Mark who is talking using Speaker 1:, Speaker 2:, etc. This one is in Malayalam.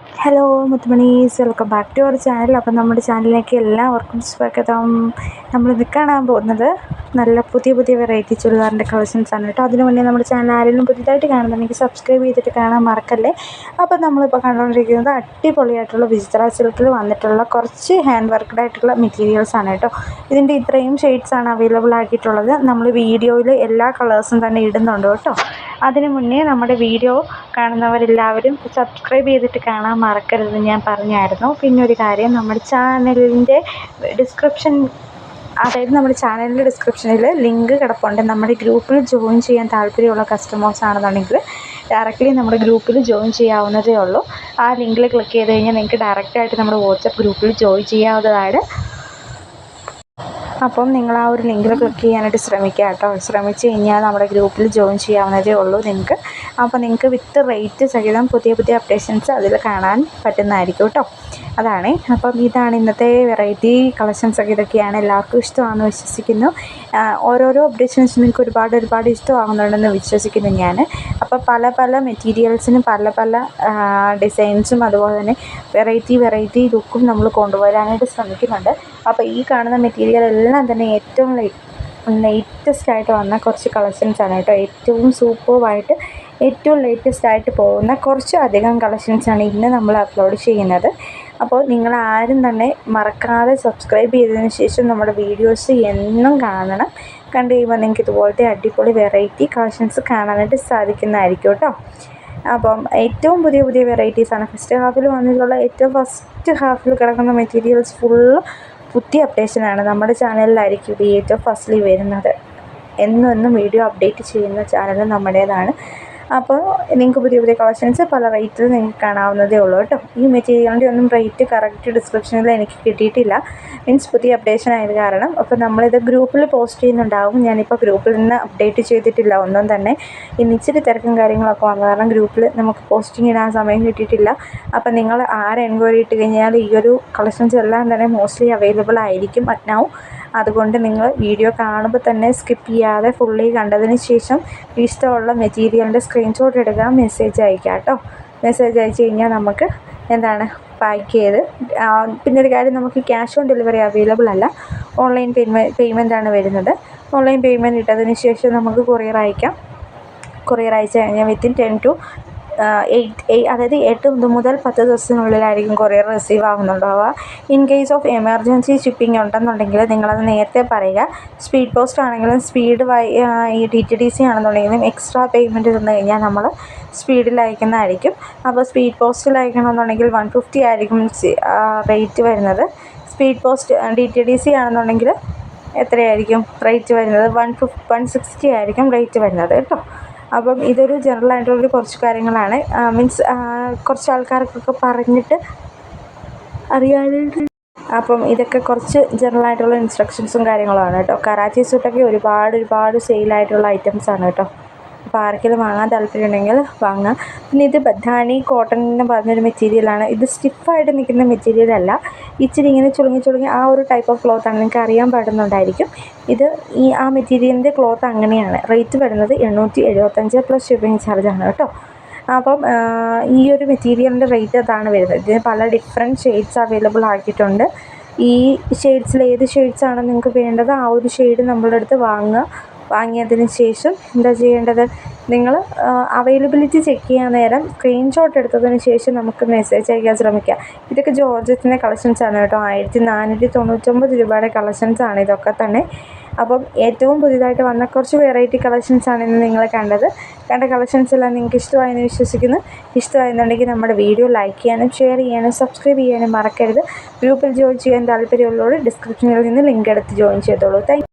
Speaker 1: ഹലോ മുത്തുമണീസ്, welcome back to our channel. അപ്പം നമ്മുടെ ചാനലിലേക്ക് എല്ലാവർക്കും സ്വാഗതം. നമ്മളിത് കാണാൻ പോകുന്നത് നല്ല പുതിയ പുതിയ വെറൈറ്റി ചുരിദാറിൻ്റെ കളക്ഷൻസാണ് കേട്ടോ. അതിന് മുന്നേ നമ്മുടെ ചാനൽ ആരെങ്കിലും പുതിയതായിട്ട് കാണുന്നുണ്ടെങ്കിൽ സബ്സ്ക്രൈബ് ചെയ്തിട്ട് കാണാൻ മറക്കല്ലേ. അപ്പോൾ നമ്മളിപ്പോൾ കണ്ടുകൊണ്ടിരിക്കുന്നത് അടിപൊളിയായിട്ടുള്ള വിചിത്ര സിൽക്കിൽ വന്നിട്ടുള്ള കുറച്ച് ഹാൻഡ് വർക്ക്ഡ് ആയിട്ടുള്ള മെറ്റീരിയൽസാണ് കേട്ടോ. ഇതിൻ്റെ ഇത്രയും ഷെയ്ഡ്സാണ് അവൈലബിൾ ആക്കിയിട്ടുള്ളത്. നമ്മൾ വീഡിയോയിൽ എല്ലാ കളേഴ്സും തന്നെ ഇടുന്നുണ്ട് കേട്ടോ. അതിന് മുന്നേ നമ്മുടെ വീഡിയോ കാണുന്നവരെല്ലാവരും സബ്സ്ക്രൈബ് ചെയ്തിട്ട് കാണാൻ മറക്കരുതെന്ന് ഞാൻ പറഞ്ഞായിരുന്നു. പിന്നെ ഒരു കാര്യം, നമ്മുടെ ചാനലിൻ്റെ ഡിസ്ക്രിപ്ഷൻ, അതായത് നമ്മുടെ ചാനലിൻ്റെ ഡിസ്ക്രിപ്ഷനിൽ ലിങ്ക് കിടപ്പുണ്ട്. നമ്മുടെ ഗ്രൂപ്പിൽ ജോയിൻ ചെയ്യാൻ താല്പര്യമുള്ള കസ്റ്റമേഴ്സ് ആണെന്നുണ്ടെങ്കിൽ ഡയറക്റ്റ്ലി നമ്മുടെ ഗ്രൂപ്പിൽ ജോയിൻ ചെയ്യാവുന്നതേ ഉള്ളൂ. ആ ലിങ്കിൽ ക്ലിക്ക് ചെയ്ത് കഴിഞ്ഞാൽ നിങ്ങൾക്ക് ഡയറക്റ്റായിട്ട് നമ്മുടെ വാട്സപ്പ് ഗ്രൂപ്പിൽ ജോയിൻ ചെയ്യാവുന്നതാണ്. അപ്പം നിങ്ങൾ ആ ഒരു ലിങ്കിൽ ക്ലിക്ക് ചെയ്യാനായിട്ട് ശ്രമിക്കുക കേട്ടോ. ശ്രമിച്ച് കഴിഞ്ഞാൽ നമ്മുടെ ഗ്രൂപ്പിൽ ജോയിൻ ചെയ്യാവുന്നതേ ഉള്ളൂ നിങ്ങൾക്ക്. അപ്പോൾ നിങ്ങൾക്ക് വിത്ത് റേറ്റ് സഹിതം പുതിയ പുതിയ അപ്ഡേഷൻസ് അതിൽ കാണാൻ പറ്റുന്നതായിരിക്കും കേട്ടോ. അതാണ്. അപ്പം ഇതാണ് ഇന്നത്തെ വെറൈറ്റി കളക്ഷൻസൊക്കെ. ഇതൊക്കെയാണ് എല്ലാവർക്കും ഇഷ്ടമാണെന്ന് വിശ്വസിക്കുന്നു. ഓരോരോ അപ്ഡേഷൻസ് നിങ്ങൾക്ക് ഒരുപാട് ഇഷ്ടമാകുന്നുണ്ടെന്ന് വിശ്വസിക്കുന്നു ഞാൻ. അപ്പോൾ പല മെറ്റീരിയൽസിനും പല ഡിസൈൻസും അതുപോലെ തന്നെ വെറൈറ്റി ലുക്കും നമ്മൾ കൊണ്ടുവരാനായിട്ട് ശ്രമിക്കുന്നുണ്ട്. അപ്പോൾ ഈ കാണുന്ന മെറ്റീരിയൽ എല്ലാം തന്നെ ഏറ്റവും ലേറ്റസ്റ്റ് ആയിട്ട് വന്ന കുറച്ച് കളക്ഷൻസാണ് കേട്ടോ. ഏറ്റവും സൂപ്പർവായിട്ട് ഏറ്റവും ലേറ്റസ്റ്റ് ആയിട്ട് പോകുന്ന കുറച്ച് അധികം കളക്ഷൻസാണ് ഇന്ന് നമ്മൾ അപ്ലോഡ് ചെയ്യുന്നത്. അപ്പോൾ നിങ്ങൾ ആരും തന്നെ മറക്കാതെ സബ്സ്ക്രൈബ് ചെയ്തതിന് ശേഷം നമ്മുടെ വീഡിയോസ് എന്നും കാണണം. കണ്ടു കഴിയുമ്പോൾ നിങ്ങൾക്ക് ഇതുപോലത്തെ അടിപൊളി വെറൈറ്റി കളക്ഷൻസ് കാണാനായിട്ട് സാധിക്കുന്നതായിരിക്കും കേട്ടോ. അപ്പം ഏറ്റവും പുതിയ വെറൈറ്റീസാണ്. ഫസ്റ്റ് ഹാഫിൽ വന്നിട്ടുള്ള ഫസ്റ്റ് ഹാഫിൽ കിടക്കുന്ന മെറ്റീരിയൽസ് ഫുള്ള് പുതിയ അപ്ഡേഷനാണ്. നമ്മുടെ ചാനലിലായിരിക്കും ഇത് ഏറ്റവും ഫസ്റ്റ്ലി വരുന്നത്. എന്നും വീഡിയോ അപ്ഡേറ്റ് ചെയ്യുന്ന ചാനൽ നമ്മുടേതാണ്. അപ്പോൾ നിങ്ങൾക്ക് പുതിയ കളക്ഷൻസ് പല റേറ്റിൽ നിങ്ങൾക്ക് കാണാവുന്നതേ ഉള്ളൂ കേട്ടോ. ഈ മെറ്റീരിയലിൻ്റെ ഒന്നും റേറ്റ് കറക്റ്റ് ഡിസ്ക്രിപ്ഷനിൽ എനിക്ക് കിട്ടിയിട്ടില്ല. മീൻസ് പുതിയ അപ്ഡേഷൻ ആയത് കാരണം. അപ്പോൾ നമ്മളിത് ഗ്രൂപ്പിൽ പോസ്റ്റ് ചെയ്യുന്നുണ്ടാവും. ഞാനിപ്പോൾ ഗ്രൂപ്പിൽ നിന്ന് അപ്ഡേറ്റ് ചെയ്തിട്ടില്ല ഒന്നും തന്നെ. ഇന്ന് ഇച്ചിരി തിരക്കും കാര്യങ്ങളൊക്കെ വന്ന കാരണം ഗ്രൂപ്പിൽ നമുക്ക് പോസ്റ്റിംഗ് ഇടാൻ സമയം കിട്ടിയിട്ടില്ല. അപ്പോൾ നിങ്ങൾ എൻക്വയറി ഇട്ട് കഴിഞ്ഞാൽ ഈ ഒരു കളക്ഷൻസ് എല്ലാം തന്നെ മോസ്റ്റ്ലി അവൈലബിൾ ആയിരിക്കും അറ്റ് നൗ. അതുകൊണ്ട് നിങ്ങൾ വീഡിയോ കാണുമ്പോൾ തന്നെ സ്കിപ്പ് ചെയ്യാതെ ഫുള്ളി കണ്ടതിന് ശേഷം ഇഷ്ടമുള്ള മെറ്റീരിയലിൻ്റെ സ്ക്രീൻഷോട്ട് എടുക്കുക, മെസ്സേജ് അയക്കുക കേട്ടോ. മെസ്സേജ് അയച്ചു കഴിഞ്ഞാൽ നമുക്ക് പാക്ക് ചെയ്ത്, പിന്നെ ഒരു കാര്യം, നമുക്ക് ക്യാഷ് ഓൺ ഡെലിവറി അവൈലബിൾ അല്ല. ഓൺലൈൻ പേയ്മെൻറ്റാണ് വരുന്നത്. ഓൺലൈൻ പേയ്മെൻറ്റ് ഇട്ടതിന് ശേഷം നമുക്ക് കൊറിയർ അയക്കാം. കൊറിയർ അയച്ചു കഴിഞ്ഞാൽ വിത്തിൻ 10 to 8 മുതൽ 10 ദിവസത്തിനുള്ളിലായിരിക്കും കൊറിയർ റിസീവ് ആവുന്നുണ്ടാവുക. In case of emergency shipping ഉണ്ടെന്നുണ്ടെങ്കിൽ നിങ്ങളത് നേരത്തെ പറയുക. സ്പീഡ് പോസ്റ്റ് ആണെങ്കിലും ഈ DTDC ആണെന്നുണ്ടെങ്കിലും എക്സ്ട്രാ പേയ്മെൻറ്റ് തന്നു കഴിഞ്ഞാൽ നമ്മൾ സ്പീഡിൽ അയക്കുന്നതായിരിക്കും. അപ്പോൾ സ്പീഡ് പോസ്റ്റിൽ അയക്കണമെന്നുണ്ടെങ്കിൽ 150 ആയിരിക്കും റേറ്റ് വരുന്നത്. സ്പീഡ് പോസ്റ്റ് DTDC ആണെന്നുണ്ടെങ്കിൽ എത്രയായിരിക്കും റേറ്റ് വരുന്നത്? 160 ആയിരിക്കും റേറ്റ് വരുന്നത് കേട്ടോ. അപ്പം ഇതൊരു ജനറലായിട്ടുള്ളൊരു കുറച്ച് കാര്യങ്ങളാണ്. മീൻസ് കുറച്ച് ആൾക്കാർക്കൊക്കെ പറഞ്ഞിട്ട് അറിയാനായിട്ട്. അപ്പം ഇതൊക്കെ കുറച്ച് ജനറലായിട്ടുള്ള ഇൻസ്ട്രക്ഷൻസും കാര്യങ്ങളുമാണ് കേട്ടോ. കറാച്ചി സൂട്ടൊക്കെ ഒരുപാട് സെയിലായിട്ടുള്ള ഐറ്റംസാണ് കേട്ടോ. അപ്പോൾ ആർക്കെങ്കിലും വാങ്ങാൻ താല്പര്യമുണ്ടെങ്കിൽ വാങ്ങാം. പിന്നെ ഇത് ബദ്ധാനി കോട്ടൺ എന്ന് പറഞ്ഞൊരു മെറ്റീരിയലാണ്. ഇത് സ്റ്റിഫായിട്ട് നിൽക്കുന്ന മെറ്റീരിയലല്ല. ഇച്ചിരി ഇങ്ങനെ ചുളുങ്ങി ആ ഒരു ടൈപ്പ് ഓഫ് ക്ലോത്താണ്. നിങ്ങൾക്ക് അറിയാൻ പാടുന്നുണ്ടായിരിക്കും. ഇത് ആ മെറ്റീരിയലിൻ്റെ ക്ലോത്ത് അങ്ങനെയാണ്. റേറ്റ് വരുന്നത് 875 പ്ലസ് ഷിപ്പിംഗ് ചാർജാണ് കേട്ടോ. അപ്പം ഈ ഒരു മെറ്റീരിയലിൻ്റെ റേറ്റ് അതാണ് വരുന്നത്. ഇതിന് പല ഡിഫറെൻറ്റ് ഷെയ്ഡ്സ് അവൈലബിൾ ആക്കിയിട്ടുണ്ട്. ഈ ഷെയ്ഡ്സിൽ ഏത് ഷെയ്ഡ്സാണ് നിങ്ങൾക്ക് വേണ്ടത് ആ ഒരു ഷെയ്ഡ് നമ്മളുടെ അടുത്ത് വാങ്ങിയതിന് ശേഷം എന്താ ചെയ്യേണ്ടത്? നിങ്ങൾ അവൈലബിലിറ്റി ചെക്ക് ചെയ്യാൻ നേരം സ്ക്രീൻഷോട്ട് എടുത്തതിന് ശേഷം നമുക്ക് മെസ്സേജ് അയക്കാൻ ശ്രമിക്കുക. ഇതൊക്കെ ജോർജറ്റിൻ്റെ കളക്ഷൻസാണ് കേട്ടോ. 1499 രൂപയുടെ കളക്ഷൻസാണ് ഇതൊക്കെ തന്നെ. അപ്പം ഏറ്റവും പുതിയതായിട്ട് വന്ന കുറച്ച് വെറൈറ്റി കളക്ഷൻസാണ് ഇന്ന് നിങ്ങൾ കണ്ട കളക്ഷൻസ് എല്ലാം നിങ്ങൾക്ക് ഇഷ്ടമായെന്ന് വിശ്വസിക്കുന്നു. ഇഷ്ടമായെന്നുണ്ടെങ്കിൽ നമ്മുടെ വീഡിയോ ലൈക്ക് ചെയ്യാനും ഷെയർ ചെയ്യാനും സബ്സ്ക്രൈബ് ചെയ്യാനും മറക്കരുത്. ഗ്രൂപ്പിൽ ജോയിൻ ചെയ്യാൻ താല്പര്യമുള്ളവർ ഡിസ്ക്രിപ്ഷനിൽ നിന്ന് ലിങ്ക് എടുത്ത് ജോയിൻ ചെയ്തോളൂ. താങ്ക്